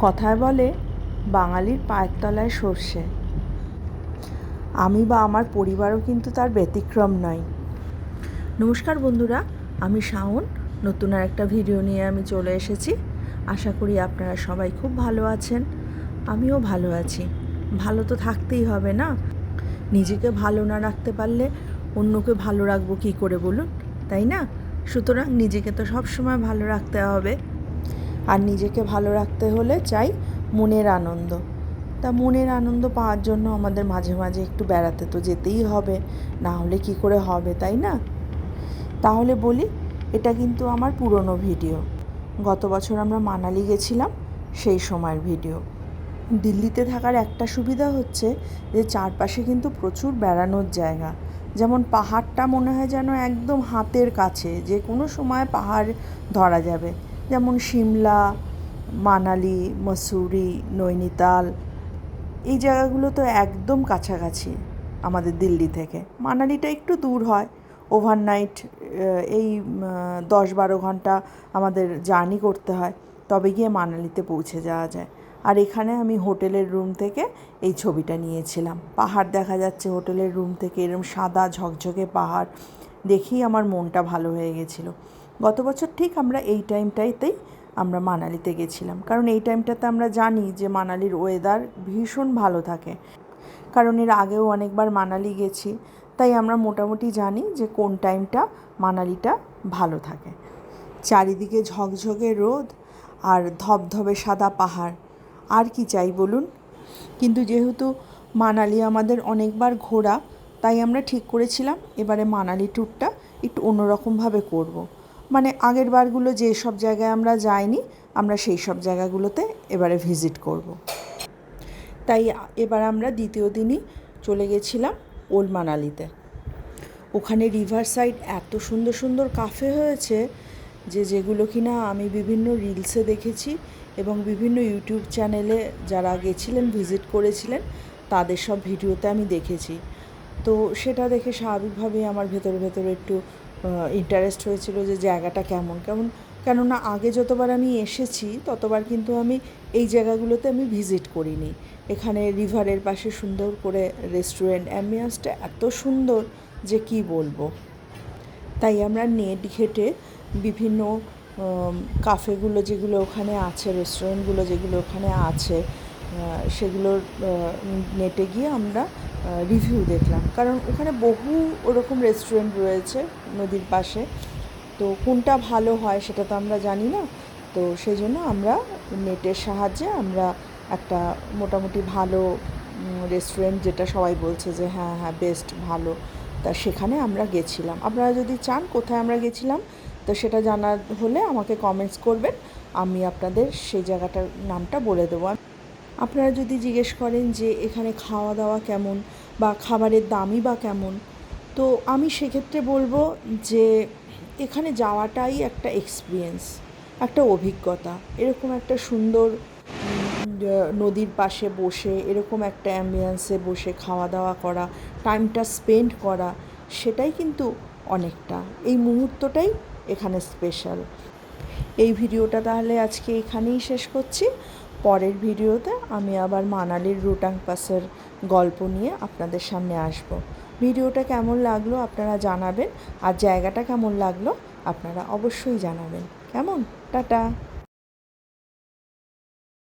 কথায় বলে বাঙালির পায়ের তলায় সর্ষে। আমি বা আমার পরিবারও কিন্তু তার ব্যতিক্রম নয়। নমস্কার বন্ধুরা, আমি শাওন। নতুন আর একটা ভিডিও নিয়ে আমি চলে এসেছি। আশা করি আপনারা সবাই খুব ভালো আছেন। আমিও ভালো আছি। ভালো তো থাকতেই হবে না? নিজেকে ভালো না রাখতে পারলে অন্যকে ভালো রাখবো কী করে বলুন, তাই না? সুতরাং নিজেকে তো সবসময় ভালো রাখতে হবে। আর নিজেকে ভালো রাখতে হলে চাই মনের আনন্দ। তা মনের আনন্দ পাওয়ার জন্য আমাদের মাঝে মাঝে একটু বেড়াতে তো যেতেই হবে, না হলে কী করে হবে, তাই না? তাহলে বলি, এটা কিন্তু আমার পুরনো ভিডিও। গত বছর আমরা মানালি গেছিলাম, সেই সময়ের ভিডিও। দিল্লিতে থাকার একটা সুবিধা হচ্ছে যে চারপাশে কিন্তু প্রচুর বেড়ানোর জায়গা। যেমন পাহাড়টা মনে হয় যেন একদম হাতের কাছে, যে কোনো সময় পাহাড় ধরা যাবে। যেমন সিমলা, মানালি, মসুরি, নৈনিতাল, এই জায়গাগুলো তো একদম কাছাকাছি আমাদের দিল্লি থেকে। মানালিটা একটু দূর হয়, ওভারনাইট এই 10-12 ঘন্টা আমাদের জার্নি করতে হয়, তবে গিয়ে মানালিতে পৌঁছে যাওয়া যায়। আর এখানে আমি হোটেলের রুম থেকে এই ছবিটা নিয়েছিলাম। পাহাড় দেখা যাচ্ছে হোটেলের রুম থেকে, এরকম সাদা ঝকঝকে পাহাড় দেখেই আমার মনটা ভালো হয়ে গেছিলো। গত বছর ঠিক আমরা এই টাইমটাতেই আমরা মানালিতে গেছিলাম, কারণ এই টাইমটাতে আমরা জানি যে মানালির ওয়েদার ভীষণ ভালো থাকে। কারণ এর আগেও অনেকবার মানালি গেছি, তাই আমরা মোটামুটি জানি যে কোন টাইমটা মানালিটা ভালো থাকে। চারিদিকে ঝকঝকে রোদ আর ধবধবে সাদা পাহাড়, আর কি চাই বলুন? কিন্তু যেহেতু মানালি আমাদের অনেকবার ঘোরা, তাই আমরা ঠিক করেছিলাম এবারে মানালি ট্যুরটা একটু অন্যরকমভাবে করব। মানে আগের বারগুলো যে সব জায়গায় আমরা যাইনি, আমরা সেই সব জায়গাগুলোতে এবারে ভিজিট করব। তাই এবার আমরা দ্বিতীয় দিনই চলে গেছিলাম ওল্ড মানালিতে। ওখানে রিভার সাইড এত সুন্দর সুন্দর কাফে হয়েছে যেগুলো কিনা আমি বিভিন্ন রিলসে দেখেছি এবং বিভিন্ন ইউটিউব চ্যানেলে যারা গেছিলেন, ভিজিট করেছিলেন, তাদের সব ভিডিওতে আমি দেখেছি। তো সেটা দেখে স্বাভাবিকভাবেই আমার ভেতরে একটু ইন্টারেস্ট হয়েছিল যে জায়গাটা কেমন। কেননা আগে যতবার আমি এসেছি ততবার কিন্তু আমি এই জায়গাগুলোতে আমি ভিজিট করিনি। এখানে রিভারের পাশে সুন্দর করে রেস্টুরেন্ট, অ্যাম্বিয়েন্সটা এত সুন্দর যে কি বলবো। তাই আমরা নেট ঘেটে বিভিন্ন কাফেগুলো যেগুলো ওখানে আছে, রেস্টুরেন্টগুলো যেগুলো ওখানে আছে, সেগুলোর নেটে গিয়ে আমরা রিভিউ দেখলাম। কারণ ওখানে বহু ওরকম রেস্টুরেন্ট রয়েছে নদীর পাশে, তো কোনটা ভালো হয় সেটা তো আমরা জানি না। তো সেই জন্য আমরা নেটের সাহায্যে আমরা একটা মোটামুটি ভালো রেস্টুরেন্ট, যেটা সবাই বলছে যে হ্যাঁ হ্যাঁ বেস্ট, ভালো, তা সেখানে আমরা গেছিলাম। আপনারা যদি চান কোথায় আমরা গেছিলাম, তো সেটা জানার হলে আমাকে কমেন্টস করবেন, আমি আপনাদের সেই জায়গাটার নামটা বলে দেবো। আপনারা যদি জিজ্ঞেস করেন যে এখানে খাওয়া দাওয়া কেমন বা খাবারের দামই বা কেমন, তো আমি সেক্ষেত্রে বলবো যে এখানে যাওয়াটাই একটা এক্সপিরিয়েন্স, একটা অভিজ্ঞতা। এরকম একটা সুন্দর নদীর পাশে বসে এরকম একটা অ্যাম্বিয়েন্সে বসে খাওয়া দাওয়া করা, টাইমটা স্পেন্ড করা, সেটাই কিন্তু অনেকটা, এই মুহূর্তটাই এখানে স্পেশাল। এই ভিডিওটা তাহলে আজকে এখানেই শেষ করছি। পরের ভিডিওতে আমি আবার মানালির রোহতাং পাসের গল্প নিয়ে আপনাদের সামনে আসব। ভিডিওটা কেমন লাগলো আপনারা জানাবেন, আর জায়গাটা কেমন লাগলো আপনারা অবশ্যই জানাবেন। কেমন? টাটা।